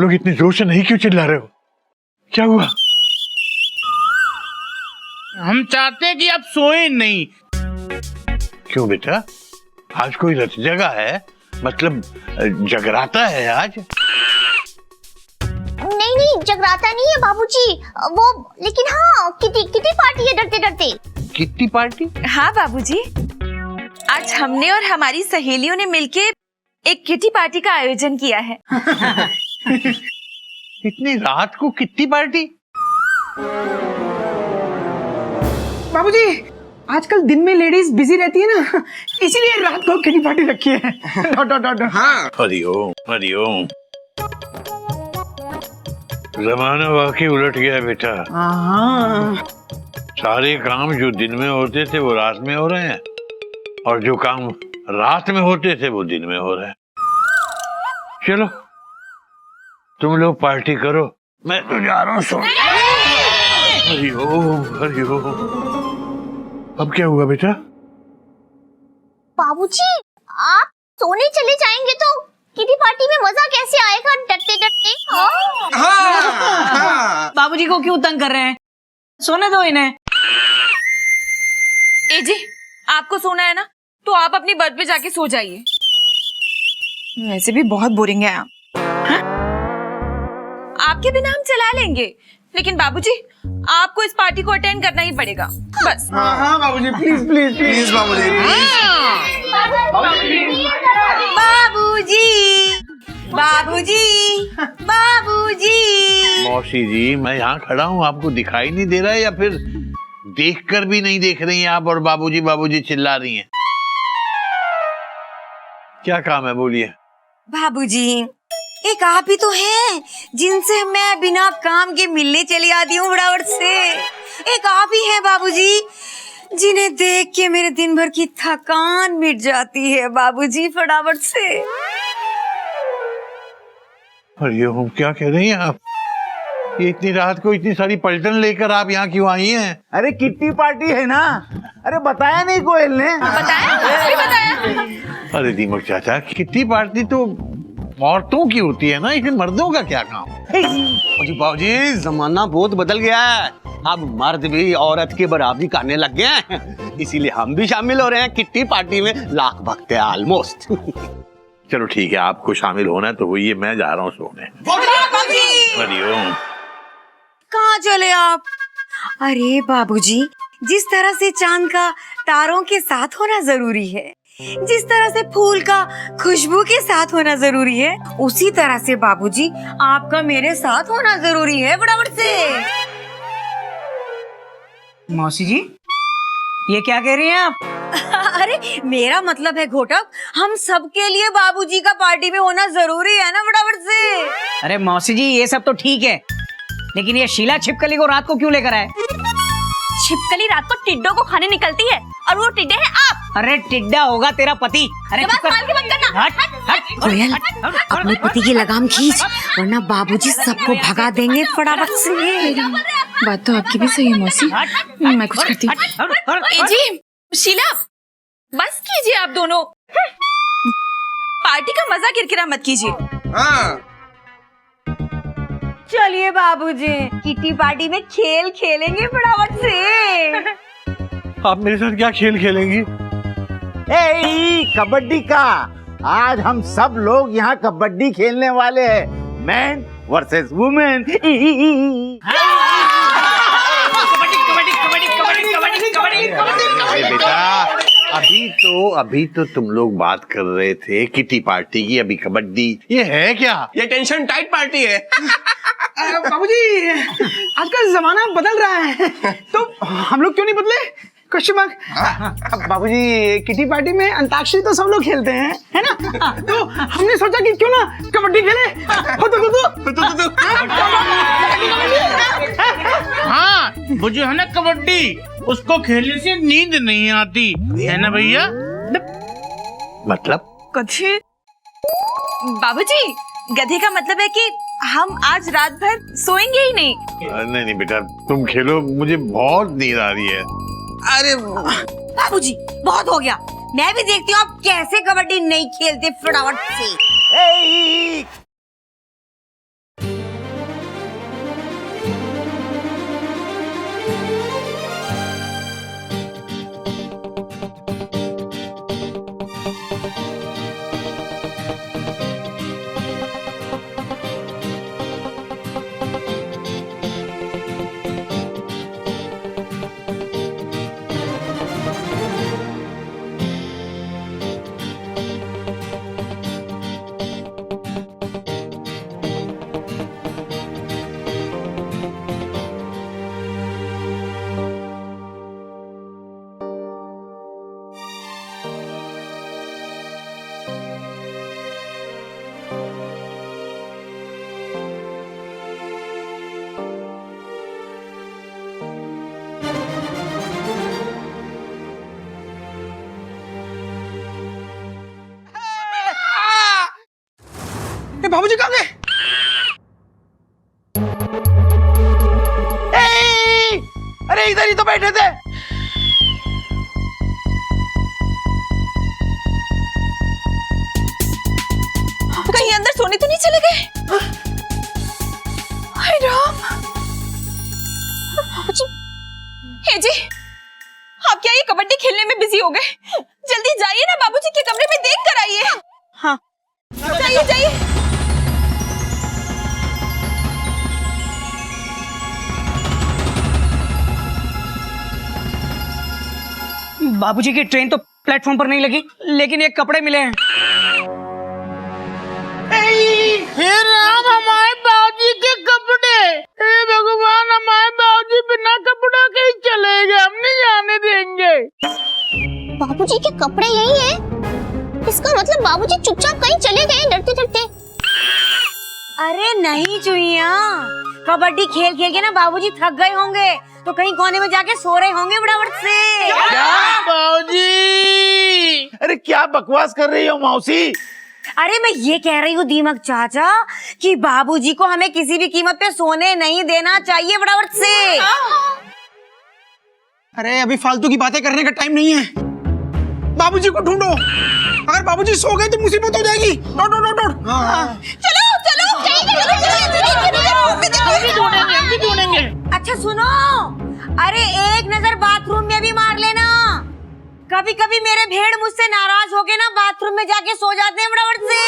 लोग इतनी जोर से नहीं क्यों चिल्ला रहे हो? क्या हुआ? हम चाहते हैं कि आप सोए नहीं। क्यों बेटा, आज कोई रत जगा है? मतलब जगराता है आज? नहीं नहीं, जगराता नहीं है बाबूजी, वो लेकिन हाँ किटी पार्टी है डरते डरते। Kitty party? हाँ बाबूजी, आज हमने और हमारी सहेलियों ने मिलके एक किटी पार्टी का आयोजन किया है। इतनी रात को किट्टी पार्टी? बाबूजी, आजकल दिन में लेडीज बिजी रहती है ना, इसीलिए रात को किटी पार्टी रखी है। हाँ। हरिओम हरिओम। जमाना वाकई उलट गया है बेटा। हाँ। सारे काम जो दिन में होते थे वो रात में हो रहे हैं, और जो काम रात में होते थे वो दिन में हो रहे हैं। चलो तुम लोग पार्टी करो, मैं तो जा रहा हूँ सो। हरिओम हरिओम। अब क्या हुआ बेटा? बाबूजी, आप सोने चले जाएंगे तो किटी पार्टी में मजा कैसे आएगा डरते डरते? बाबूजी को क्यों तंग कर रहे हैं, सोने दो इन्हें। ए जी, आपको सोना है ना, तो आप अपनी बर्थ पे जाके सो जाइए। वैसे भी बहुत बोरिंग है आप। आपके बिना हम चला लेंगे, लेकिन बाबूजी आपको इस पार्टी को अटेंड करना ही पड़ेगा बस। हाँ बाबूजी, प्लीज प्लीज प्लीज बाबूजी बाबूजी बाबूजी। मौसी जी, मैं यहाँ खड़ा हूँ, आपको दिखाई नहीं दे रहा है या फिर देखकर भी नहीं देख रही हैं आप और बाबूजी बाबूजी चिल्ला रही हैं? क्या काम है, बोलिए। बाबूजी, एक आप ही तो हैं जिनसे मैं बिना काम के मिलने चली आती हूँ फटाफट से। एक आप ही हैं बाबूजी जिन्हें देख के मेरे दिन भर की थकान मिट जाती है बाबूजी, फटाफट से। हरिओम, क्या कह रही हैं आप? ये इतनी रात को इतनी सारी पलटन लेकर आप यहाँ क्यों आई हैं? अरे किट्टी पार्टी है ना। अरे बताया नहीं कोयल ने? बताया? अरे दीमक चाचा, किट्टी पार्टी तो औरतों की होती है ना, इसमें मर्दों का क्या काम? बाबूजी, जमाना बहुत बदल गया है, अब मर्द भी औरत की बराबरी करने लग गए हैं, इसीलिए हम भी शामिल हो रहे हैं किट्टी पार्टी में। लाख भक्त है ऑलमोस्ट। चलो ठीक है, आपको शामिल होना है तो होइए, मैं जा रहा हूँ सोने। हरिओम। कहाँ चले आप? अरे बाबूजी, जिस तरह से चांद का तारों के साथ होना जरूरी है, जिस तरह से फूल का खुशबू के साथ होना जरूरी है, उसी तरह से बाबूजी आपका मेरे साथ होना जरूरी है फटाफट से। मौसी जी, ये क्या कह रही हैं आप? अरे मेरा मतलब है घोटक, हम सबके लिए बाबूजी का पार्टी में होना जरूरी है ना फटाफट से। अरे मौसी जी, ये सब तो ठीक है, लेकिन ये शीला छिपकली को रात को क्यों लेकर आए? छिपकली रात को टिड्डों को खाने निकलती है, और वो टिड्डे हैं आप। अरे टिड्डा होगा तेरा पति। अरे कोयल, अपने पति की लगाम खींच, वरना बाबूजी सबको भगा देंगे फटाफट से। बात तो आपकी भी सही है मौसी, मैं कुछ करती हूँ। ए जी, शीला, बस कीजिए आप दोनों, पार्टी का मजा किरकिरा मत कीजिए। चलिए बाबूजी, किटी पार्टी में खेल खेलेंगे फटाफट से। आप मेरे साथ क्या खेल खेलेंगी? कबड्डी का। आज हम सब लोग यहाँ कबड्डी खेलने वाले हैं, मैन वर्सेस वुमेन। बेटा, अभी तो तुम लोग बात कर रहे थे किटी पार्टी की, अभी कबड्डी। ये है क्या? ये टेंशन टाइट पार्टी है। बाबूजी, आजकल जमाना बदल रहा है, तो हम लोग क्यों नहीं बदले? Question mark. बाबूजी, किटी पार्टी में अंताक्षरी तो सब लोग खेलते हैं, है ना? तो हमने सोचा कि क्यों ना कबड्डी खेले। हाँ, वो जो है ना कबड्डी, उसको खेलने से नींद नहीं आती है ना भैया? मतलब? गधे? बाबूजी, गधे का मतलब है कि हम आज रात भर सोएंगे ही नहीं। नहीं बेटा, तुम खेलो, मुझे बहुत नींद आ रही है। अरे बाबूजी, बहुत हो गया, मैं भी देखती हूँ आप कैसे कबड्डी नहीं खेलते फटाफट से। बाबूजी कहाँ गए? अरे इधर ही तो बैठे थे। कहीं अंदर सोने तो नहीं चले गए? हाय राम। हे जी, आप क्या ये कबड्डी खेलने में बिजी हो गए? जल्दी जाइए ना, बाबूजी के कमरे में देख कर आइए। हाँ, जाइए जाइए। बाबूजी की ट्रेन तो प्लेटफॉर्म पर नहीं लगी, लेकिन ये कपड़े मिले हैं। हे राम, हमारे बाबूजी के कपड़े। हे भगवान, हमारे बाबूजी बिना कपड़ों के ही चले गए, हम नहीं जाने देंगे। बाबूजी के कपड़े यही है? इसका मतलब बाबूजी चुपचाप कहीं चले गए डरते डरते। अरे नहीं चुईया, कबड्डी खेल खेल के ना बाबूजी थक गए होंगे, तो कहीं कोने में जाके सो रहे होंगे फटाफट से। बाबूजी, अरे क्या बकवास कर रही हो मौसी? अरे मैं ये कह रही हूँ दीमक चाचा कि बाबूजी को हमें किसी भी कीमत पे सोने नहीं देना चाहिए फटाफट से। अरे अभी फालतू की बातें करने का टाइम नहीं है, बाबूजी को ढूंढो। अगर बाबूजी सो गए तो मुसीबत हो जाएगी। दौड़ दौड़ दौड़। चलो चलो, हम भी ढूंढेंगे। अच्छा सुनो, अरे एक नजर बाथरूम में भी मार लेना। कभी कभी मेरे भेड़ मुझसे नाराज होके ना बाथरूम में जाके सो जाते हैं फटाफट से।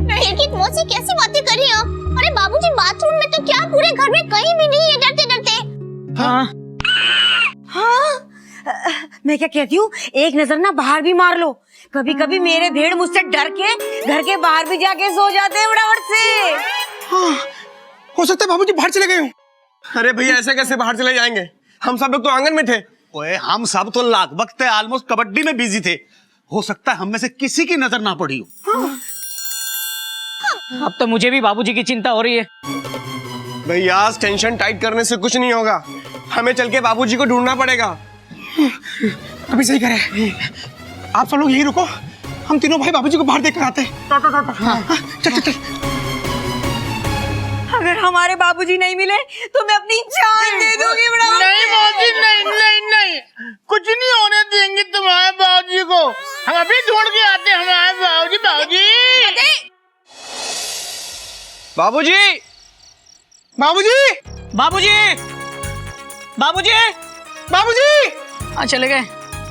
लेकिन मौसी कैसी बातें कर रही हैं आप? अरे बाबूजी बाथरूम में तो क्या, पूरे घर में कहीं भी नहीं है डरते डरते। हाँ, मैं क्या कहती हूँ, एक नजर ना बाहर भी मार लो। कभी कभी मेरे भेड़ मुझसे डर के घर के बाहर भी जाके सो जाते हैं फटाफट से। हाँ, हो सकता है बाबूजी बाहर चले गए हों। अरे भैया ऐसे कैसे बाहर चले जाएंगे? हम सब लोग तो आंगन में थे। ओए हम सब तो लगभग ऑलमोस्ट कबड्डी में बिजी थे। हो सकता है हम में से किसी की नजर ना पड़ी हो। अब तो मुझे भी बाबूजी की चिंता हो रही है। भैया टेंशन टाइट करने से कुछ नहीं होगा, हमें चल के बाबूजी को ढूंढना पड़ेगा। अभी सही करे, आप सब लोग यहीं रुको, हम तीनों भाई बाबूजी को बाहर देख कर आते हैं। चल चल चल। अगर हमारे बाबूजी नहीं मिले तो मैं अपनी जान दे दूंगी फटाफट नहीं से। बाबूजी, नहीं नहीं नहीं, कुछ नहीं होने देंगे तुम्हारे बाबूजी को। हम अभी ढूंढ के आते हैं हमारे बाबूजी। बाबूजी, बाबूजी, बाबूजी, बाबूजी, बाबूजी, बाबूजी। हाँ चले गए।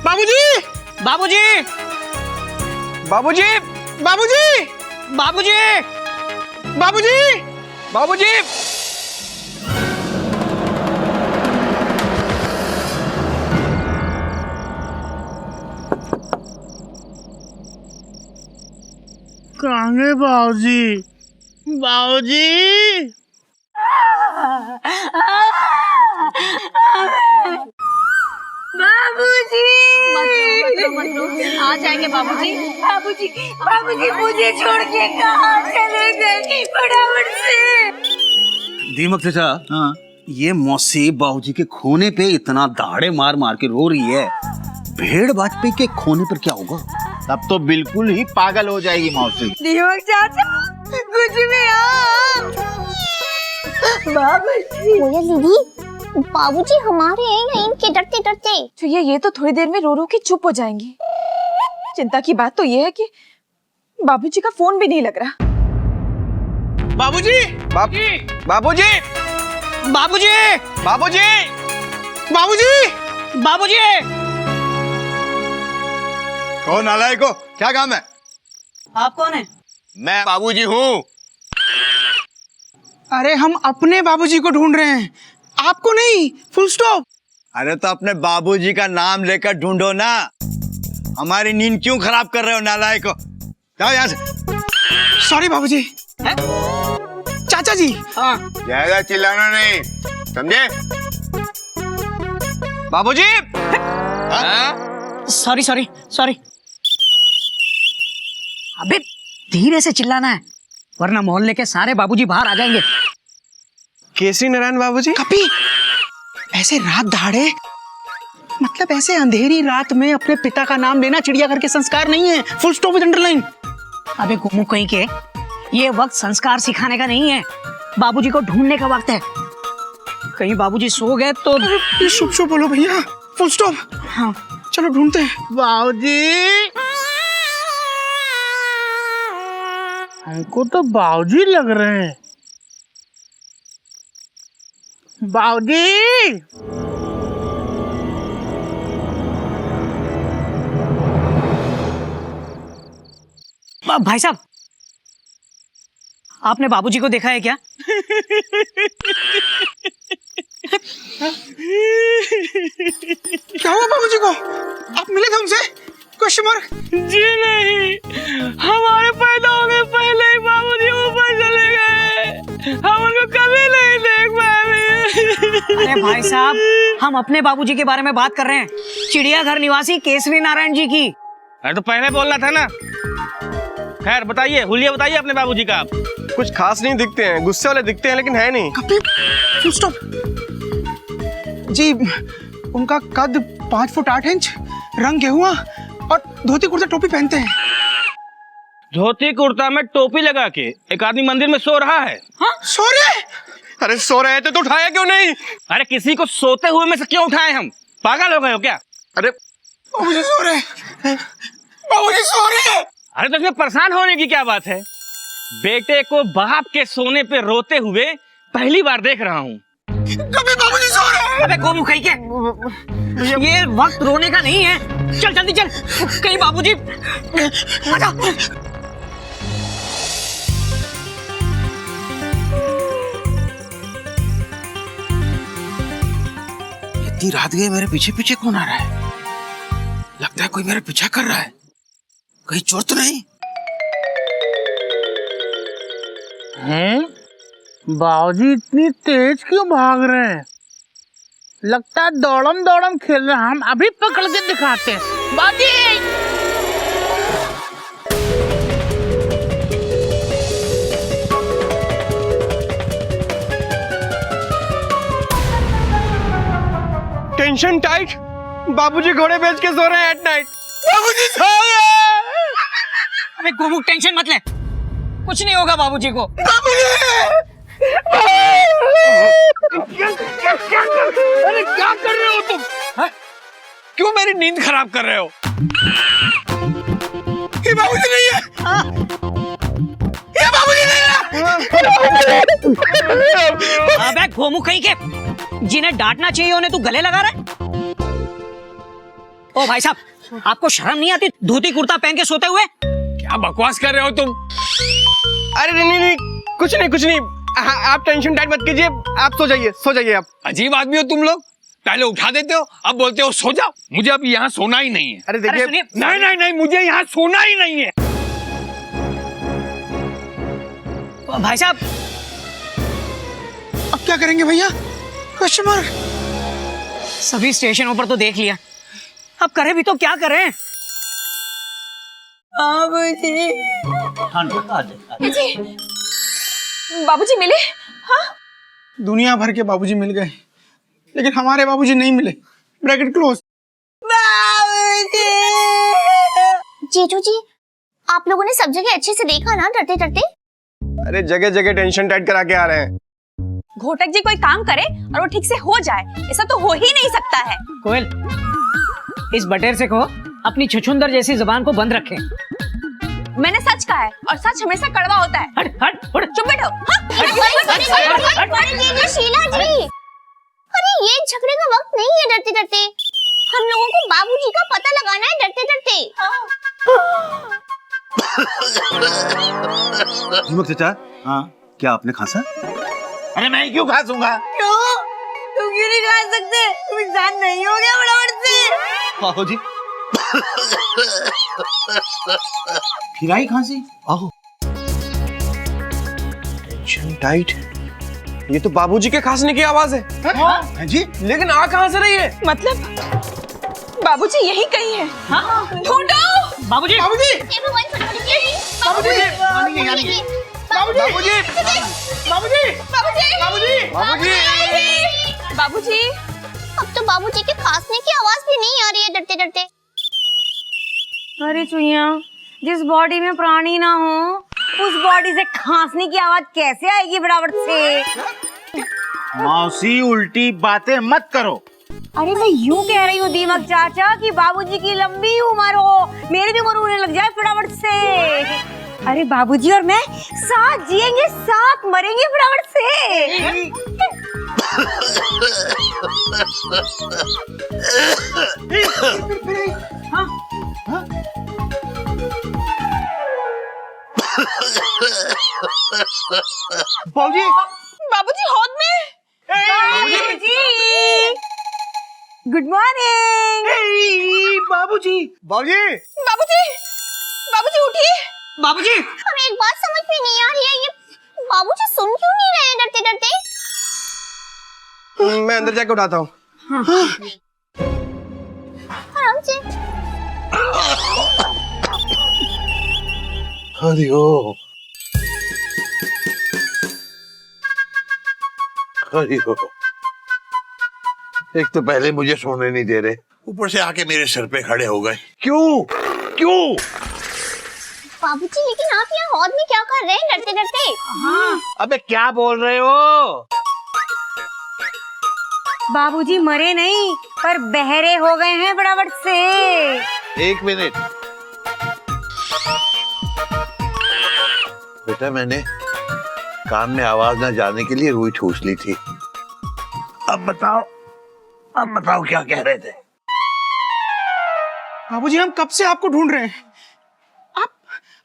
बाबूजी, बाबूजी, बाबूजी, बाबूजी, बाबूजी, बाबूजी, बाबूजी। कहाँ गए बाबूजी? बाबूजी, बाबूजी, आ जाएंगे बाबूजी। बाबूजी, बाबूजी मुझे छोड़ के कहाँ चले गए फटाफट से। दीमक चाचा, हाँ, ये मौसी बाबूजी के खोने पे इतना दाढ़े मार मार के रो रही है। भेड़ वाजपेयी के खोने पर क्या होगा? तब तो बिल्कुल ही पागल हो जाएगी मौसी। दीमक चाचा कुछ भी बाबूजी। कोयल दीदी, बाबूजी हमारे हैं या इनके डरते डरते? तो ये तो थोड़ी देर में रो रो के चुप हो जाएंगे। चिंता की बात तो ये है कि बाबूजी का फोन भी नहीं लग रहा। बाबूजी, बाबूजी, बाबूजी, बाबूजी, बाबूजी, बाबूजी। कौन नालायक हो? क्या काम है? आप कौन है? मैं बाबूजी हूँ। अरे हम अपने बाबूजी को ढूंढ रहे हैं, आपको नहीं। Full stop. अरे तो अपने बाबूजी का नाम लेकर ढूंढो ना। हमारी नींद क्यों खराब कर रहे हो नालायक हो? जाओ यहाँ से। सॉरी बाबूजी। चाचा जी। हाँ ज्यादा चिल्लाना नहीं, समझे? बाबूजी। Sorry sorry sorry. अबे धीरे से चिल्लाना है, वरना मोहल्ले के सारे बाबूजी बाहर आ जाएंगे। केसरी नारायण बाबूजी। कपी, ऐसे रात दहाड़े, मतलब ऐसे अंधेरी रात में अपने पिता का नाम लेना चिड़ियाघर के संस्कार नहीं है। Full stop with underline. अबे घूमू कहीं के, ये वक्त संस्कार सिखाने का नहीं है, बाबूजी को ढूंढने का वक्त है। कहीं बाबूजी सो गए तो। ये शुभ शुभ बोलो भैया, फुल स्टॉप। हाँ चलो ढूंढते हैं। बाबूजी, हमको तो बाबूजी लग रहे हैं। बाबूजी, भाई साहब, आपने बाबूजी को देखा है क्या? क्या हुआ बाबूजी को? आप मिले थे उनसे? Question mark. जी नहीं, हमारे पैदा होने पहले ही बाबूजी ऊपर चले गए। हम उनको कभी नहीं देख पाए। अरे भाई साहब, हम अपने बाबूजी के बारे में बात कर रहे हैं, चिड़ियाघर निवासी केसरी नारायण जी की। अरे तो पहले बोलना था ना। खैर बताइए, हुलिया बताइए अपने बाबूजी का। कुछ खास नहीं दिखते हैं, गुस्से वाले दिखते हैं लेकिन है नहीं। Full stop. जी, उनका कद 5 फुट 8 इंच, रंग गेहुआ और धोती कुर्ता टोपी पहनते हैं। धोती कुर्ता में टोपी लगा के एक आदमी मंदिर में सो रहा है। हाँ? सो रहे? अरे सो रहे थे तो उठाया क्यों नहीं? अरे किसी को सोते हुए में से क्यों उठाए हम? पागल हो गए हो क्या? अरे बाबूजी सो रहे, बाबूजी सो रहे। अरे तो इसमें परेशान होने की क्या बात है? बेटे को बाप के सोने पे रोते हुए पहली बार देख रहा हूँ। कभी बाबूजी सो रहे। अबे गोमू कहीं के, ये वक्त रोने का नहीं है। चल जल्दी चल, कहीं बाबूजी। आजा। इतनी रात गई, मेरे पीछे पीछे कौन आ रहा है? लगता है कोई मेरा पीछा कर रहा है। कहीं चोर तो नहीं? हैं? बाबूजी इतनी तेज क्यों भाग रहे हैं? लगता है दौड़म दौड़म खेल रहे हैं। हम अभी पकड़ के दिखाते हैं। बाबूजी, टेंशन टाइट। बाबूजी घोड़े बेच के सो रहे हैं एट नाइट। बाबूजी सो गए। अबे गोमू टेंशन मत ले, कुछ नहीं होगा बाबूजी को। अरे क्या कर रहे हो तुम? क्यों मेरी नींद खराब कर रहे हो? ये बाबूजी नहीं है। ये बाबूजी नहीं है। अबे गोमू कहीं के, जिन्हें डांटना चाहिए उन्हें तू गले लगा रहा है। ओ भाई साहब, आपको शर्म नहीं आती धोती कुर्ता पहन के सोते हुए? क्या बकवास कर रहे हो तुम? अरे नहीं नहीं, कुछ नहीं कुछ नहीं। आप टेंशन टाइट मत कीजिए, आप सो जाइए आप। अजीब आदमी हो तुम लोग। पहले उठा देते हो, अब बोलते हो सो जाओ। मुझे अब यहाँ सोना ही नहीं है। अरे अरे देखिए, सुनिए, नहीं नहीं नहीं, मुझे यहाँ सोना ही नहीं है। भाई साहब, अब क्या करेंगे भैया? Question mark. सभी स्टेशनों पर तो देख लिया, अब करें भी तो क्या करें? बाबूजी मिले? हाँ? दुनिया भर के बाबूजी मिल गए, लेकिन हमारे बाबूजी नहीं मिले। Bracket close. जीजू जी, आप लोगों ने सब जगह अच्छे से देखा ना, डरते डरते? अरे जगह जगह टेंशन टाइट करा के आ रहे हैं। घोटक जी कोई काम करे और वो ठीक से हो जाए, ऐसा तो हो ही नहीं सकता है। कोयल, इस बटेर से कहो अपनी छछुंदर जैसी जुबान को बंद रखे। मैंने सच कहा है और सच हमेशा कड़वा होता है। हट हट हट, चुप बैठो। हाँ? अरे जीजू शीला जी, अरे ये झगड़े का वक्त नहीं है डरते डरते। हम लोगों को बाबूजी का पता लगाना है डरते डरते। दीपक चाचा, हाँ क्या आपने खांसा? अरे मैं क्यों खांसूंगा? क्यों? तुम क्यों नहीं खा सकते? तुम इंसान नहीं हो गया फटाफट से? आहो जी। फिर आई खांसी? आहो। Tension tight. ये तो बाबूजी के खांसने की आवाज है। हाँ जी। लेकिन आ कहाँ से रही है? मतलब बाबूजी यही कहीं है। हाँ? ढूंढो। बाबूजी, बाबूजी, हे भगवान, फटाफट बाबूजी, बाबूजी, बाबूजी, बाबूजी, बाबूजी, बाबूजी। अब तो बाबूजी के खांसने की आवाज भी नहीं आ रही है डरते डरते। अरे चुईया, जिस बॉडी में प्राणी ना हो उस बॉडी से खांसने की आवाज कैसे आएगी फटाफट से? मौसी उल्टी बातें मत करो। अरे मैं यूं कह रही हूँ दीमक चाचा कि बाबूजी की लंबी उम्र हो, मेरी भी उम्र होने लग जाए फटाफट से। अरे बाबूजी और मैं साथ जिएंगे, साथ मरेंगे फटाफट से। बाबूजी बाबूजी हौद में। बाबूजी गुड मॉर्निंग। बाबूजी बाबूजी बाबूजी बाबूजी उठिए। बाबूजी हमें एक बात समझ में नहीं आ रही है, ये बाबूजी सुन क्यों नहीं रहे डरते डरते? मैं अंदर जाके उठाता हूँ। आराम से। हरिओम हरिओम। एक तो पहले मुझे सोने नहीं दे रहे, ऊपर से आके मेरे सर पे खड़े हो गए। क्यों क्यों? बाबूजी लेकिन आप यहाँ हौद में क्या कर रहे हैं डरते डरते? अबे क्या बोल रहे हो? बाबूजी मरे नहीं पर बहरे हो गए हैं फटाफट से। एक मिनट बेटा, मैंने कान में आवाज ना जाने के लिए रुई ठूस ली थी। अब बताओ क्या कह रहे थे? बाबूजी हम कब से आपको ढूंढ रहे हैं, आप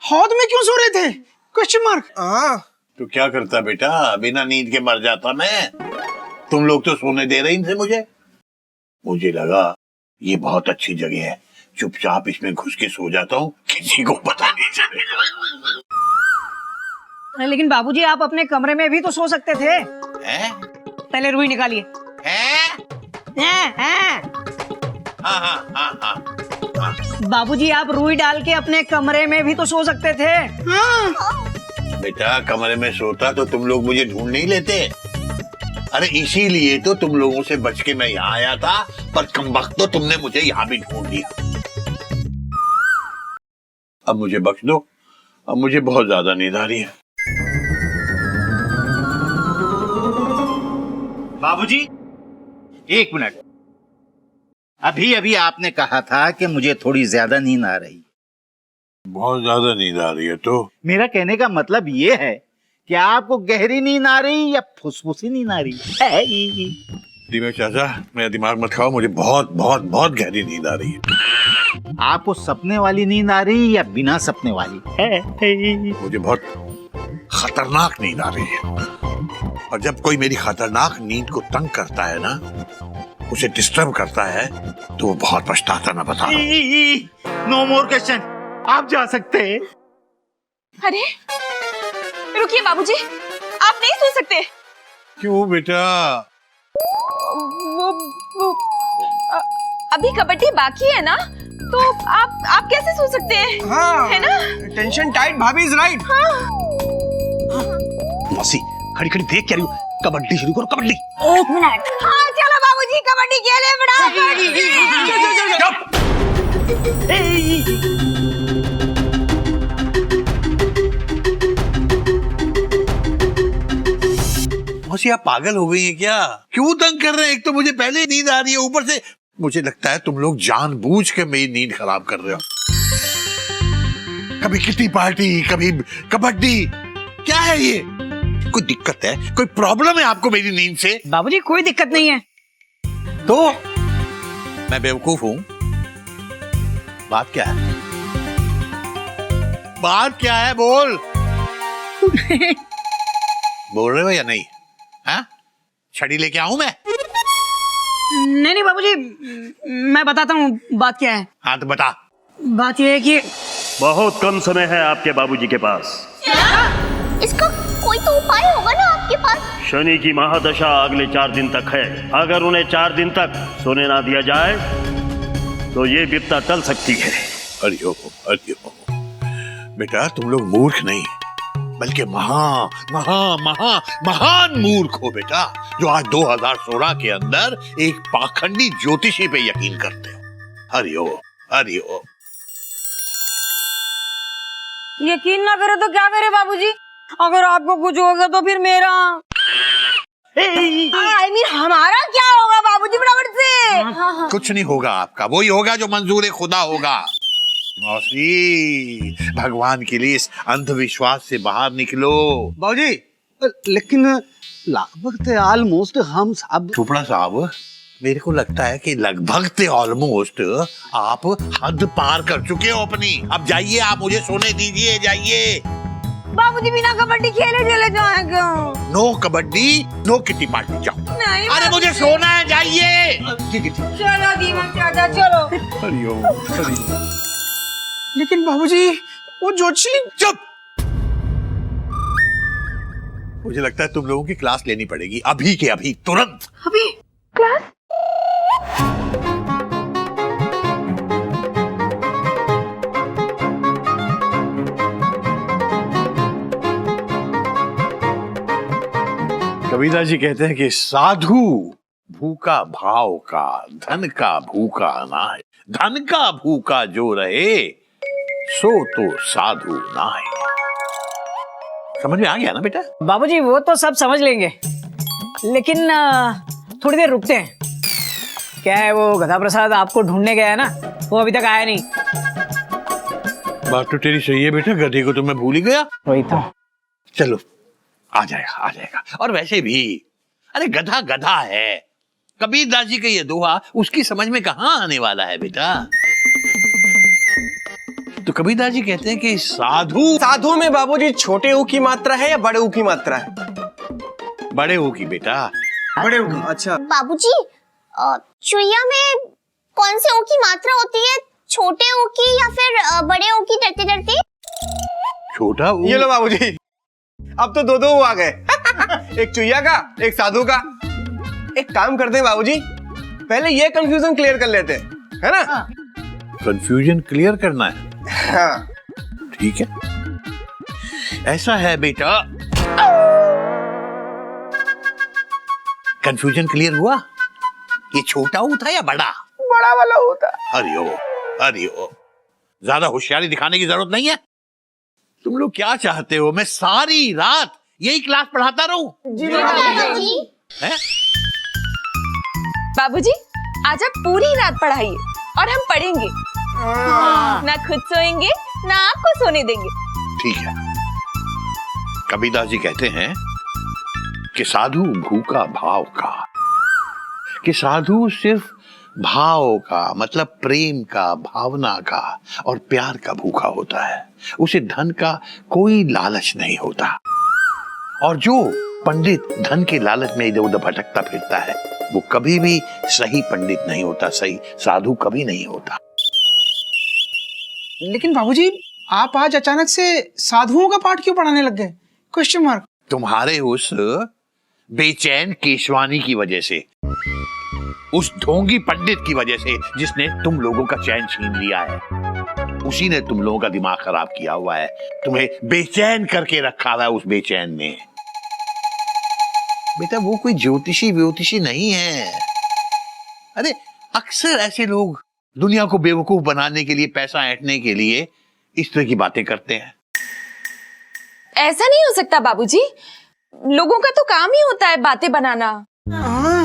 हौद में क्यों सो रहे थे? Question mark. हाँ तो क्या करता बेटा, बिना नींद के मर जाता मैं। तुम लोग तो सोने दे रहे थे मुझे लगा ये बहुत अच्छी जगह है, चुपचाप इसमें घुस के सो जाता हूँ, किसी को पता नहीं चलेगा। लेकिन बाबूजी आप अपने कमरे में भी तो सो सकते थे। हैं? पहले रुई निकालिए। हाँ। बाबूजी आप रुई डाल के अपने कमरे में भी तो सो सकते थे। बेटा कमरे में सोता तो तुम लोग मुझे ढूंढ नहीं लेते। अरे इसीलिए तो तुम लोगों से बच के मैं यहाँ आया था, पर कमबख्त तो तुमने मुझे यहाँ भी ढूंढ लिया। अब मुझे बख्श दो, अब मुझे बहुत ज्यादा नींद आ रही है। बाबूजी एक मिनट, अभी अभी आपने कहा था कि मुझे थोड़ी ज्यादा नींद आ रही। बहुत ज्यादा नींद आ रही है तो? मेरा कहने का मतलब ये है कि आपको गहरी नींद आ रही या फुसफुसी नींद आ रही है? दीमक चाचा मेरा दिमाग मत खाओ, मुझे बहुत बहुत बहुत गहरी नींद आ रही है। आपको सपने वाली नींद आ रही या बिना सपने वाली? मुझे बहुत खतरनाक नींद आ रही है, और जब कोई मेरी खतरनाक नींद को तंग करता है ना, उसे डिस्टर्ब करता है, तो वो बहुत पछताता ना बता। नो मोर क्वेश्चन, आप जा सकते हैं। अरे रुकिए बाबूजी, आप नहीं सो सकते। क्यों बेटा? वो अभी कबड्डी बाकी है ना, तो आप कैसे सो सकते हैं? हाँ है ना? टेंशन टाइट, भाभी इज राइट। मौसी खड़ी खड़ी देख क्या रही हो? कबड्डी शुरू करो, कबड्डी। एक मिनट। हाँ चलो बाबूजी कबड्डी खेले मौसी आप पागल हो गई हैं क्या? क्यों तंग कर रहे हैं? एक तो मुझे पहले ही नींद आ रही है, ऊपर से मुझे लगता है तुम लोग जानबूझ के मेरी नींद खराब कर रहे हो। कभी किटी पार्टी, कभी कबड्डी, क्या है ये? कोई दिक्कत है, कोई प्रॉब्लम है आपको मेरी नींद से? बाबूजी कोई दिक्कत नहीं है। तो मैं बेवकूफ हूं? बात क्या है? बात क्या है बोल। बोल रहे हो या नहीं? हाँ? छड़ी लेके आऊं मैं? नहीं बाबूजी, मैं बताता हूँ बात क्या है। हाँ तो बता। बात यह है कि बहुत कम समय है आपके बाबूजी के पास। इसका कोई तो उपाय होगा ना आपके पास? शनि की महादशा अगले 4 दिन तक है। अगर उन्हें 4 दिन तक सोने ना दिया जाए तो ये विपदा टल सकती है। हरिओम हरिओम। बेटा तुम लोग मूर्ख नहीं, बल्कि महान मूर्ख हो बेटा, जो आज 2016 के अंदर एक पाखंडी ज्योतिषी पे यकीन करते हो। हरिओम हरिओम। यकीन ना करे तो क्या करे बाबूजी? अगर आपको कुछ हो गया तो फिर मेरा I mean, हमारा क्या होगा बाबूजी फटाफट से? कुछ नहीं होगा आपका, वही होगा जो मंजूर खुदा होगा। मौसी, भगवान के लिए इस अंधविश्वास से बाहर निकलो। बाबूजी, लेकिन लगभग ऑलमोस्ट हम सब चोपड़ा साहब, मेरे को लगता है कि लगभग ऑलमोस्ट आप हद पार कर चुके हो अपनी। अब जाइए, आप मुझे सोने दीजिए, जाइए। बाबूजी बिना कबड्डी खेले चले जाएंगे। No kabaddi, no kitty party, जाओ। नहीं अरे मुझे सोना है, जाइए। ठीक है, ठीक। चलो दीमक चाचा चलो। हरिओम, हरिओम। लेकिन बाबूजी वो ज्योतिषी। चुप। मुझे लगता है तुम लोगों की क्लास लेनी पड़ेगी, अभी के अभी, तुरंत। अभी क्लास? कबीर जी कहते हैं कि साधु भूखा भाव का, धन का भूखा ना है। धन का भूखा जो रहे सो तो साधु ना है। समझ में आ गया ना बेटा? बाबूजी वो तो सब समझ लेंगे, लेकिन थोड़ी देर रुकते हैं। क्या है, वो गधा प्रसाद आपको ढूंढने गया है ना, वो अभी तक आया नहीं। बात तो तेरी सही है बेटा, गधे को तो मैं भूल ही गया। वही तो। चलो, आ जाएगा, आ जाएगा। और वैसे भी अरे गधा गधा है, कबीर दास जी का ये दोहा उसकी समझ में कहाँ आने वाला है बेटा। तो कबीर दास जी कहते हैं कि साधु में बाबूजी छोटे ऊ की मात्रा है या बड़े ऊ की मात्रा है? बड़े ऊ की बेटा। बड़े ऊ की, अच्छा। बाबूजी, चुईया में कौन से ऊ की मात्रा होती है? छोटे ऊ की या फिर बड़े ऊ की? डरते डरते छोटा ऊ। ये लो बाबूजी, अब तो दो ऊ आ गए। एक चुईया का, एक साधु का। एक काम करते हैं बाबूजी, पहले ये कंफ्यूजन क्लियर कर लेते हैं, है ना? कंफ्यूजन क्लियर करना है? हाँ। ठीक है, ऐसा है बेटा। कंफ्यूजन क्लियर हुआ? ये छोटा ऊ था या बड़ा? बड़ा वाला होता। हरिओ, हरिओ। ज्यादा होशियारी दिखाने की जरूरत नहीं है। तुम लोग क्या चाहते हो, मैं सारी रात यही क्लास पढ़ाता रहूं? जी बाबूजी। हैं? बाबूजी आज आप पूरी रात पढ़ाइए और हम पढ़ेंगे। ना खुद सोएंगे ना आपको सोने देंगे। ठीक है। कबीरदास जी कहते हैं कि साधु भूखा भाव का, कि साधु सिर्फ भाव का मतलब प्रेम का, भावना का और प्यार का भूखा होता है। उसे धन का कोई लालच नहीं होता। और जो पंडित धन के लालच में इधर उधर भटकता फिरता है वो कभी भी सही पंडित नहीं होता, सही साधु कभी नहीं होता। लेकिन बाबूजी आप आज अचानक से साधुओं का पाठ क्यों पढ़ाने लग गए? Question mark. तुम्हारे उस बेचैन केशवानी की वजह से, उस ढोंगी पंडित की वजह से जिसने तुम लोगों का चैन छीन लिया है, उसी ने तुम लोगों का दिमाग खराब किया हुआ है। तुम्हें बेचैन करके रखा हुआ है उस बेचैन ने। बेटा वो कोई ज्योतिषी नहीं है। अरे अक्सर ऐसे लोग दुनिया को बेवकूफ बनाने के लिए, पैसा ऐंठने के लिए इस तरह की बातें करते हैं। ऐसा नहीं हो सकता बाबूजी, लोगों का तो काम ही होता है बातें बनाना।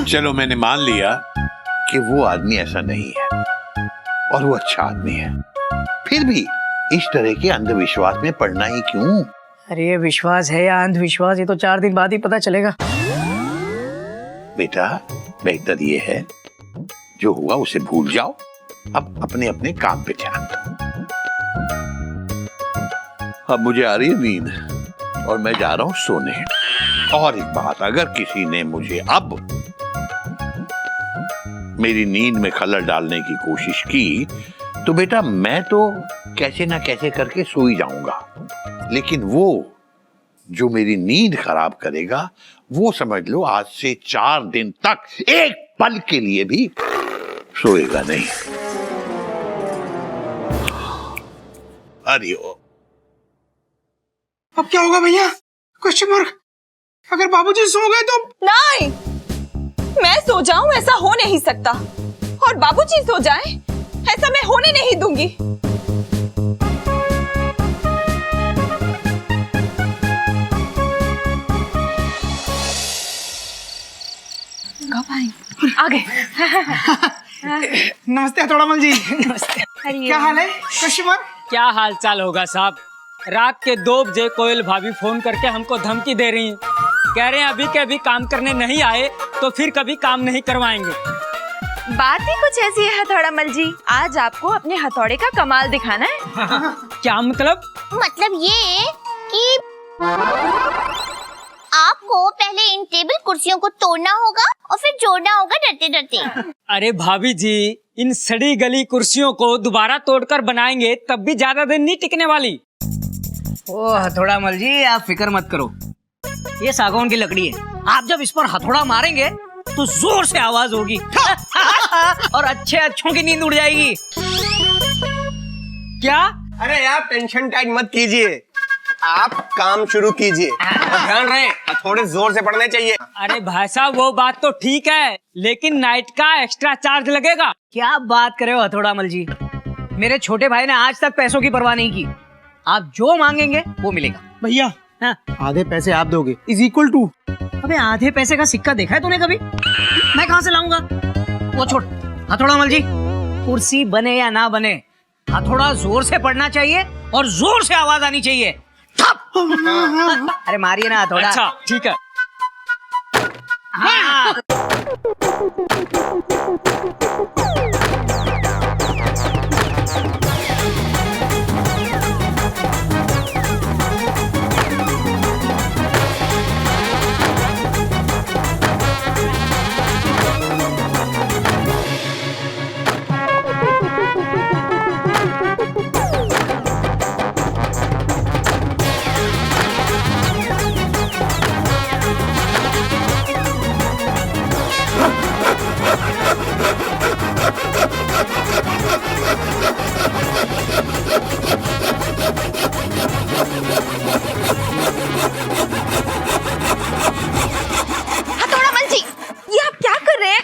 चलो मैंने मान लिया कि वो आदमी ऐसा नहीं है और वो अच्छा आदमी है, फिर भी इस तरह के अंधविश्वास में पड़ना ही क्यों? अरे ये विश्वास है या अंधविश्वास, ये तो 4 दिन बाद ही पता चलेगा। बेटा बेहतर ये है जो हुआ उसे भूल जाओ, अब अपने अपने काम पे ध्यान दो। अब मुझे आ रही है नींद और मैं जा रहा हूं सोने। और एक बात, अगर किसी ने मुझे अब मेरी नींद में खलल डालने की कोशिश की तो बेटा मैं तो कैसे ना कैसे करके सो ही जाऊंगा, लेकिन वो जो मेरी नींद खराब करेगा वो समझ लो आज से 4 दिन तक एक पल के लिए भी सोएगा नहीं। हरिओम। अब क्या होगा भैया? Question mark. अगर बाबूजी सो गए तो? नहीं, मैं सो जाऊं ऐसा हो नहीं सकता, और बाबूजी सो जाएं ऐसा मैं होने नहीं दूंगी। कब आए? आ गए। नमस्ते हथौड़ामल जी। नमस्ते। क्या हाल है कस्टमर? क्या हाल चाल होगा साहब, रात के 2 बजे कोयल भाभी फोन करके हमको धमकी दे रही हैं, कह रहे हैं अभी के अभी काम करने नहीं आए तो फिर कभी काम नहीं करवाएंगे। बात ही कुछ ऐसी है हथौड़ामल जी, आज आपको अपने हथौड़े का कमाल दिखाना है। क्या मतलब? मतलब ये कि आपको पहले इन टेबल कुर्सियों को तोड़ना होगा और फिर जोड़ना होगा डरते डरते। अरे भाभी जी, इन सड़ी गली कुर्सियों को दोबारा तोड़कर बनाएंगे तब भी ज्यादा दिन नहीं टिकने वाली। ओ हथौड़ामल जी, आप फिक्र मत करो, ये सागौन की लकड़ी है, आप जब इस पर हथौड़ा मारेंगे तो जोर से आवाज होगी और अच्छे अच्छों की नींद उड़ जाएगी। क्या? अरे आप टेंशन टाइट मत कीजिए, आप काम शुरू कीजिए। ध्यान रहे, थोड़े जोर से पढ़ने चाहिए। अरे भाई साहब, वो बात तो ठीक है, लेकिन नाइट का एक्स्ट्रा चार्ज लगेगा। क्या बात कर रहे हो हथौड़ामल जी, मेरे छोटे भाई ने आज तक पैसों की परवाह नहीं की, आप जो मांगेंगे वो मिलेगा। भैया हाँ? आधे पैसे आप दोगे इज इक्वल टू। अबे आधे पैसे का सिक्का देखा है तूने कभी? मैं कहाँ से लाऊंगा? वो छोड़ हथौड़ामल जी, कुर्सी बने या ना बने, हथौड़ा जोर से पड़ना चाहिए और जोर से आवाज आनी चाहिए। अरे मारिए ना हथौड़ा। अच्छा ठीक है। हाँ। हथौड़ामल जी, ये आप क्या कर रहे हैं?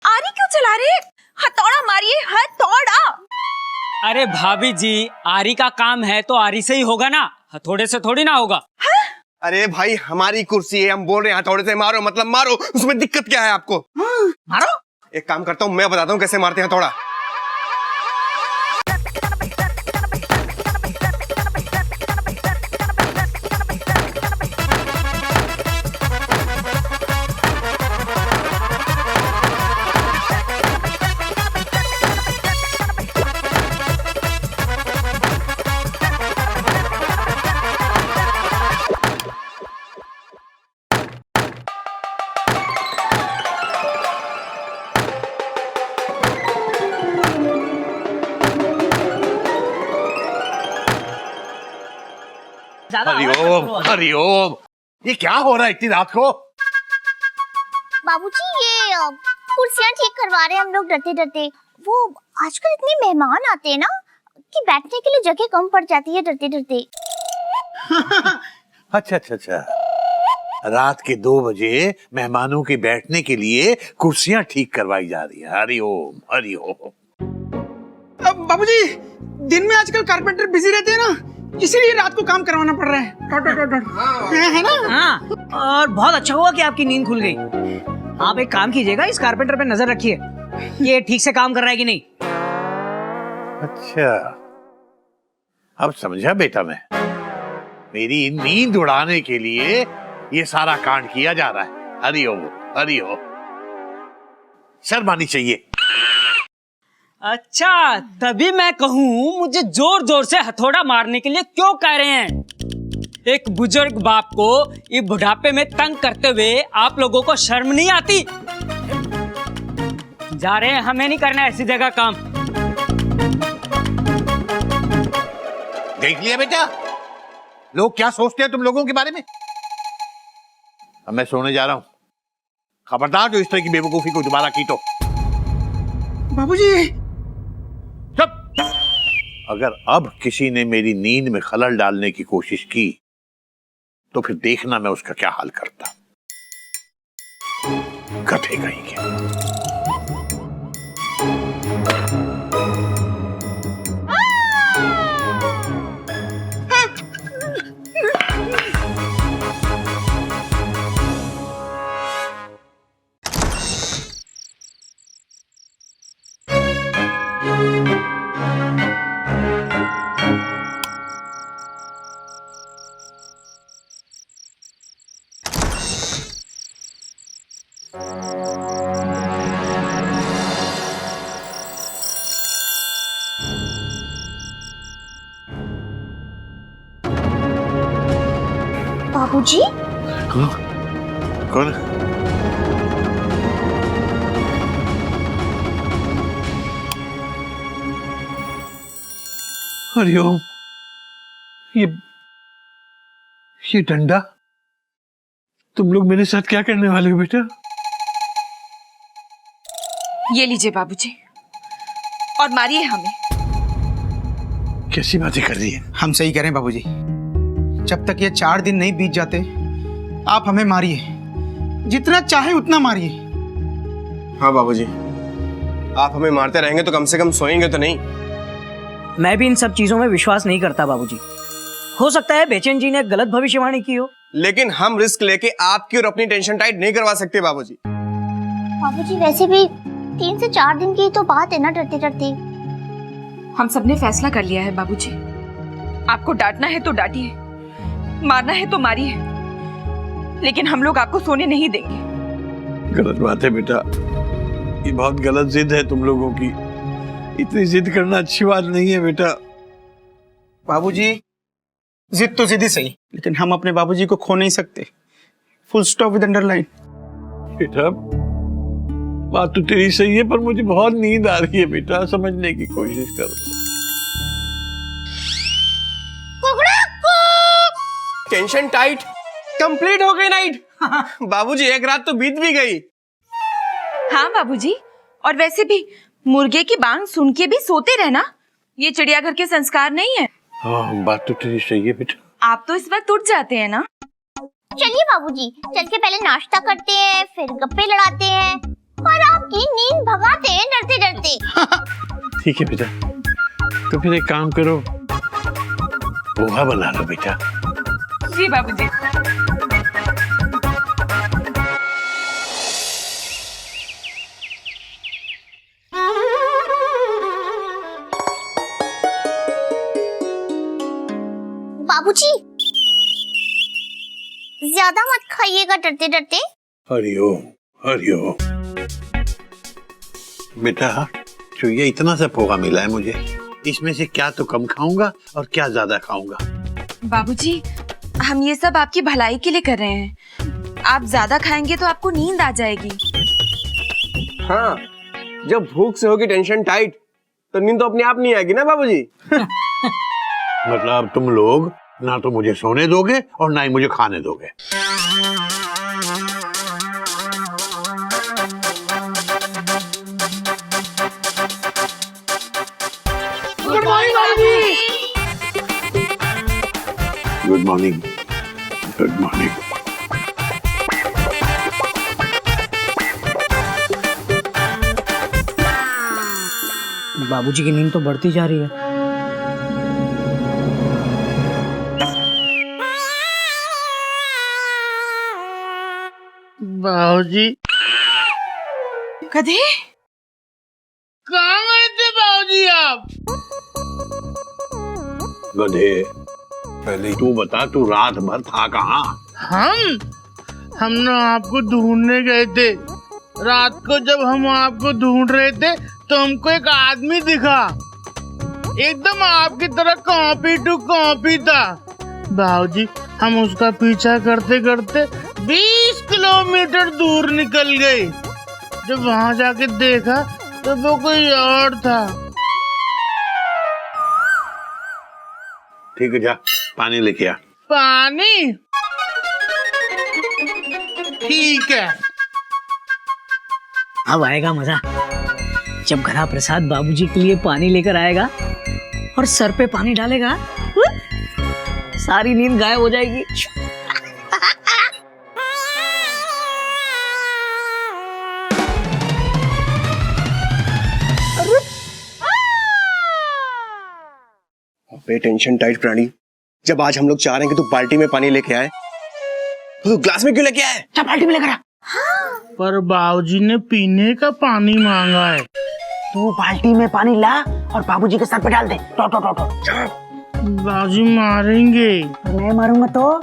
आरी क्यों चला रहे हैं? हथौड़ा मारिए, हथौड़ा। अरे भाभी जी, आरी का काम है तो आरी से ही होगा ना, हथौड़े से थोड़ी ना होगा। अरे भाई हमारी कुर्सी है, हम बोल रहे हैं हथौड़े से मारो, मतलब मारो, उसमें दिक्कत क्या है आपको? मारो। एक काम करता हूँ, मैं बताता हूँ कैसे मारते हैं हथौड़ा। हरिओम हरिओम, ये क्या हो रहा है इतनी रात को? बाबूजी ये कुर्सियाँ ठीक करवा रहे हैं हम लोग डरते डरते। वो आजकल इतने मेहमान आते हैं ना कि बैठने के लिए जगह कम पड़ जाती है डरते डरते। अच्छा अच्छा अच्छा, रात के 2 बजे मेहमानों के बैठने के लिए कुर्सियां ठीक करवाई जा रही है। हरिओम हरिओम। बाबूजी दिन में आजकल कारपेंटर बिजी रहते हैं ना, इसीलिए रात को काम करवाना पड़ रहा है। है ना? हाँ, और बहुत अच्छा हुआ कि आपकी नींद खुल गई। आप एक काम कीजिएगा, इस कारपेंटर पे नजर रखिए, ये ठीक से काम कर रहा है कि नहीं। अच्छा, अब समझा बेटा मैं, मेरी नींद उड़ाने के लिए ये सारा कांड किया जा रहा है। हरिओम हरिओम, शर्मानी चाहिए। अच्छा, तभी मैं कहूँ मुझे जोर जोर से हथौड़ा मारने के लिए क्यों कह रहे हैं। एक बुजुर्ग बाप को ये बुढ़ापे में तंग करते हुए आप लोगों को शर्म नहीं आती? जा रहे हैं, हमें नहीं करना ऐसी जगह काम। देख लिया बेटा, लोग क्या सोचते हैं तुम लोगों के बारे में। अब मैं सोने जा रहा हूं, खबरदार जो इस तरह की बेवकूफी को दोबारा की तो। बाबूजी चुप! अगर अब किसी ने मेरी नींद में खलल डालने की कोशिश की तो फिर देखना मैं उसका क्या हाल करता। गधे कहीं के। बाबूजी? कौन? हरिओम, ये डंडा, तुम लोग मेरे साथ क्या करने वाले हो बेटा? ये लीजिए बाबूजी, और मारिए हमें। कैसी बातें कर रही है? हम सही कह रहे हैं बाबूजी। जब तक ये 4 दिन नहीं बीत जाते आप हमें मारिए, जितना चाहे उतना मारिए। हाँ बाबूजी, आप हमें मारते रहेंगे तो कम से कम सोएंगे तो नहीं। मैं भी इन सब चीजों में विश्वास नहीं करता बाबूजी। हो सकता है बेचैन जी ने गलत भविष्यवाणी की हो, लेकिन हम रिस्क लेके आपकी और अपनी टेंशन टाइट नहीं करवा सकते बाबूजी। बाबूजी वैसे भी 3 से 4 दिन की तो बात है ना, डरते डरते। हम सबने फैसला कर लिया है बाबूजी। आपको डांटना है तो डांटिए, मारना है तो मारिए, लेकिन हम लोग आपको सोने नहीं देंगे। गलत बात है बेटा, ये बहुत गलत जिद है तुम लोगों की। इतनी जिद करना अच्छी बात नहीं है बेटा। बाबूजी जिद तो जिद ही सही, लेकिन हम अपने बाबूजी को खो नहीं सकते। Full stop with underline. बेटा बात तो तेरी सही है, पर मुझे बहुत नींद आ रही है बेटा, समझने की कोशिश करो। टेंशन टाइट कंप्लीट हो गई नाइट। बाबूजी एक रात तो बीत भी गई। हाँ बाबूजी, और वैसे भी मुर्गे की बांग सुन के भी सोते रहना, ये चिड़ियाघर के संस्कार नहीं है। हाँ बात तो तेरी सही है बेटा। आप तो इस वक्त उठ जाते हैं ना। चलिए बाबूजी, चल के पहले नाश्ता करते हैं, फिर गप्पे लड़ाते हैं और आपकी नींद भगाते हैं डरते डरते। ठीक है बेटा, तो फिर एक काम करो, पोहा बना लो बेटा। जी बाबूजी। बाबूजी ज्यादा मत खाइएगा डरते डरते। हरिओम हरिओम। बेटा जो ये इतना सा पोहा मिला है मुझे, इसमें से क्या तो कम खाऊंगा और क्या ज्यादा खाऊंगा। बाबूजी हम ये सब आपकी भलाई के लिए कर रहे हैं। आप ज्यादा खाएंगे तो आपको नींद आ जाएगी। हाँ, जब भूख से होगी टेंशन टाइट तो नींद तो अपने आप नहीं आएगी ना बाबूजी। मतलब तुम लोग ना तो मुझे सोने दोगे और ना ही मुझे खाने दोगे। गुड मॉर्निंग बाबूजी। Good morning, good morning. बाबूजी की नींद तो बढ़ती जा रही है। बाबूजी गधे कहाँ गए थे बाबूजी आप? गधे, पहले तू बता, तू रात भर था कहाँ? हम ना आपको ढूंढने गए थे। रात को जब हम आपको ढूंढ रहे थे तो हमको एक आदमी दिखा, एकदम आपकी तरह कॉपी टू कॉपी था। बाबूजी हम उसका पीछा करते करते 20 किलोमीटर दूर निकल गए। जब वहां जाके देखा तो वो कोई और था। ठीक है, जा पानी लेके आ। पानी? ठीक है। अब आएगा मजा, जब घना प्रसाद बाबूजी के लिए पानी लेकर आएगा और सर पे पानी डालेगा, सारी नींद गायब हो जाएगी। बे टेंशन टाइट प्राणी, जब आज हम लोग चाह रहे हैं कि तू बाल्टी में पानी लेके आए तो तू ग्लास में क्यों लेके आए? जा बाल्टी में लेकर आ। पर बाबूजी ने पीने का पानी मांगा है। तू बाल्टी में पानी ला और बाबूजी के सर पे डाल दे। टो टो टो टो। बाबूजी मारेंगे। मैं मारूंगा तो?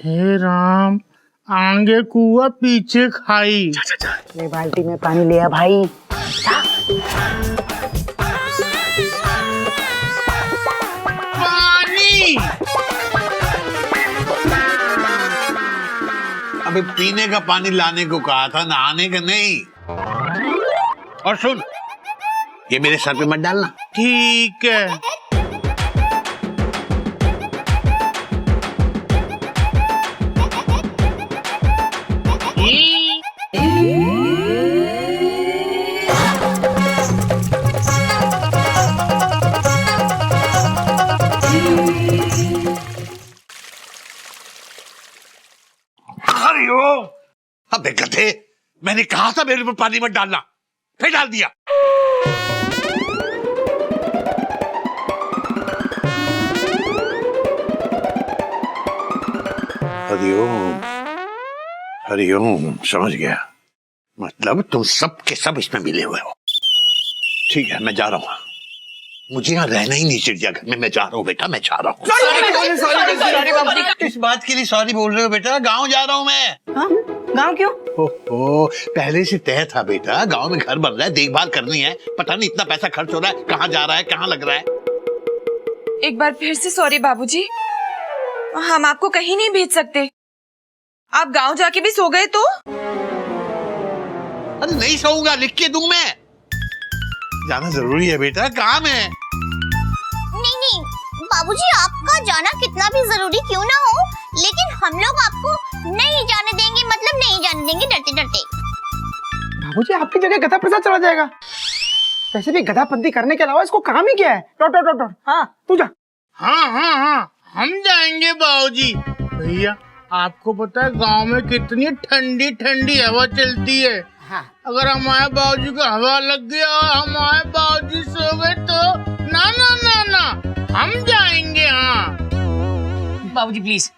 हे राम, आगे कुआ पीछे खाई। ले बाल्टी में पानी लिया भाई। पानी। अबे पीने का पानी लाने को कहा था, नहाने का नहीं। और सुन, ये मेरे सर पे मत डालना। ठीक है। हरिओम। अबे गधे, मैंने कहा था मेरे ऊपर पानी मत डालना, फिर डाल दिया। हरिओम, हरिओम, समझ गया। मतलब तुम सब के सब इसमें मिले हुए हो। ठीक है, मैं जा रहा हूँ। मुझे यहाँ रहना ही नहीं चिड़ियाघर में। मैं जा रहा हूँ बेटा, मैं जा रहा हूँ। किस बात के लिए सॉरी बोल रहे हो बेटा? गांव जा रहा हूँ मैं। गाँव क्यों? ओहो, पहले से तय था बेटा, गांव में घर बन रहा है, देखभाल करनी है। पता नहीं इतना पैसा खर्च हो रहा है, कहाँ जा रहा है, कहाँ लग रहा है। एक बार फिर से सॉरी बाबूजी, हम आपको कहीं नहीं भेज सकते। आप गांव जाके भी सो गए तो? अरे नहीं सोऊंगा, लिख के दूं मैं। जाना जरूरी है बेटा, काम है। नहीं नहीं बाबूजी, आपका जाना कितना भी जरूरी क्यों ना हो, लेकिन हम लोग आपको नहीं जाने देंगे, मतलब नहीं जाने देंगे डरते डरते। बाबूजी आपकी जगह गधा प्रसाद चला जाएगा। वैसे भी गधापंती करने के अलावा इसको काम ही क्या है? Dot dot dot dot. हाँ तू जा। हाँ हाँ हाँ, हम जाएंगे बाबूजी। भैया आपको पता है गांव में कितनी ठंडी ठंडी हवा चलती है। हाँ। अगर हमारे बाबूजी को हवा लग गया और हमारे बाबूजी सो गए तो ना ना ना ना, हम जाएंगे। हाँ बाबूजी प्लीज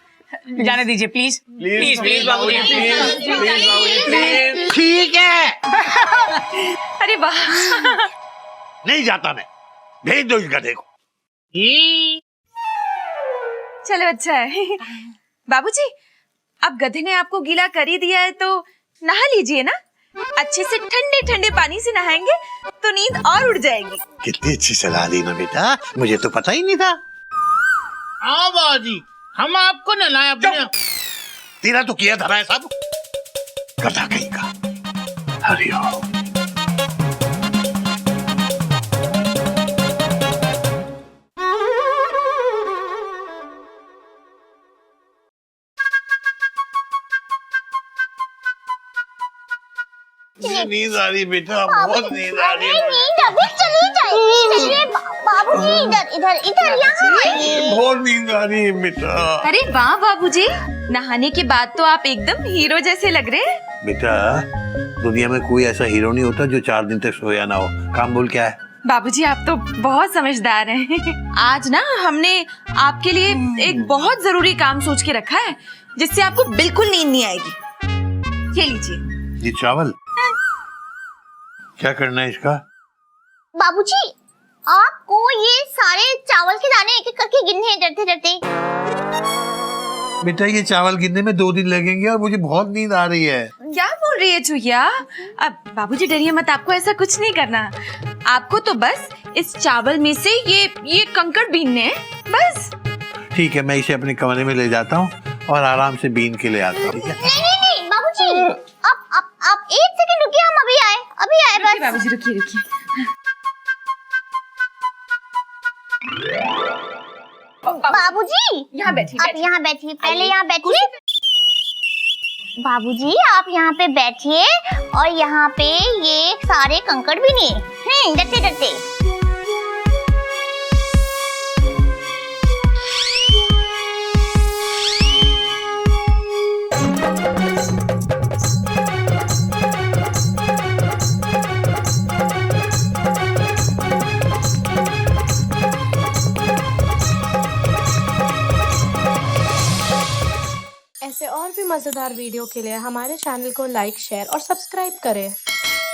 जाने दीजिए, प्लीज प्लीज प्लीज बाबूजी, प्लीज। ठीक है। अरे वाह। नहीं जाता मैं, भेज दो इस गधे को। चलो अच्छा है। बाबूजी, अब गधे ने आपको गीला कर ही दिया है तो नहा लीजिए ना। अच्छे से ठंडे ठंडे पानी से नहाएंगे तो नींद और उड़ जाएगी। कितनी अच्छी सलाह दी ना बेटा, मुझे तो पता ही नहीं था। हाँ बाबूजी, हम आपको नहलाएं अपने। तेरा तो किया धरा है सब, गधा कहीं का। हरिओम। नींद आ रही बेटा, बहुत नींद आ रही है। नींद अभी चली जाएगी। बाबूजी इधर इधर इधर यहाँ आइए। बहुत नींद आ रही है बेटा। अरे वाह बाबूजी, नहाने के बाद तो आप एकदम हीरो जैसे लग रहे हैं। बेटा, दुनिया में कोई ऐसा हीरो नहीं होता जो 4 दिन तक सोया ना हो। काम बोल क्या है? बाबूजी आप तो बहुत समझदार हैं। आज ना हमने आपके लिए एक बहुत जरूरी काम सोच के रखा है, जिससे आपको बिल्कुल नींद नहीं आएगी। ये लीजिए। ये चावल क्या करना है इसका? बाबूजी आपको ये सारे चावल के दाने एक एक करके गिनने हैं डरते डरते। बेटा ये चावल गिनने में 2 दिन लगेंगे और मुझे बहुत नींद आ रही है। क्या बोल रही है चुहिया? अब बाबूजी डरिए मत, आपको ऐसा कुछ नहीं करना। आपको तो बस इस चावल में से ये कंकड़ बीनने हैं, बस। ठीक है, मैं इसे अपने कमरे में ले जाता हूँ और आराम से बीन के ले आता हूँ। नहीं बाबूजी, आप 1 सेकंड रुकिए, हम अभी आए बस। बाबूजी रुकिए। बाबूजी यहाँ बैठिए। आप यहाँ बैठिए, पहले यहाँ बैठिए। बाबूजी आप यहाँ पे बैठिए और यहाँ पे ये सारे कंकड़ भी नहीं डरते डरते। ऐसे और भी मज़ेदार वीडियो के लिए हमारे चैनल को लाइक, शेयर और सब्सक्राइब करें।